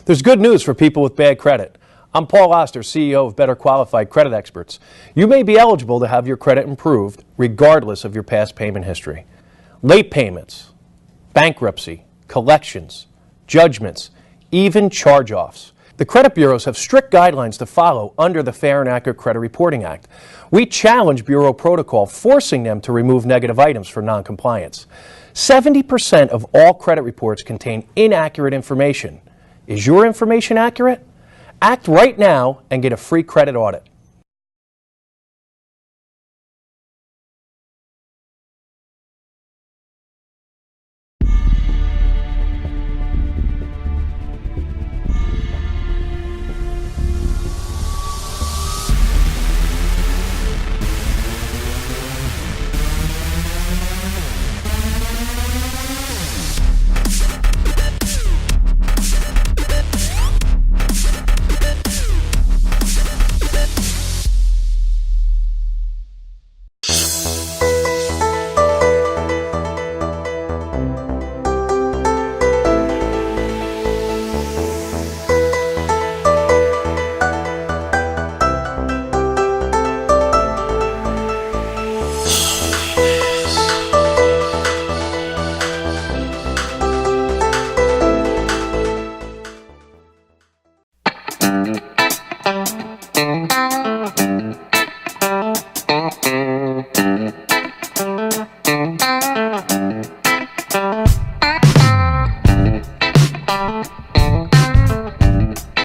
There's good news for people with bad credit. I'm Paul Oster, CEO of Better Qualified Credit Experts. You may be eligible to have your credit improved regardless of your past payment history. Late payments, bankruptcy, collections, judgments, even charge-offs. The credit bureaus have strict guidelines to follow under the Fair and Accurate Credit Reporting Act. We challenge bureau protocol, forcing them to remove negative items for noncompliance. 70% of all credit reports contain inaccurate information. Is your information accurate? Act right now and get a free credit audit.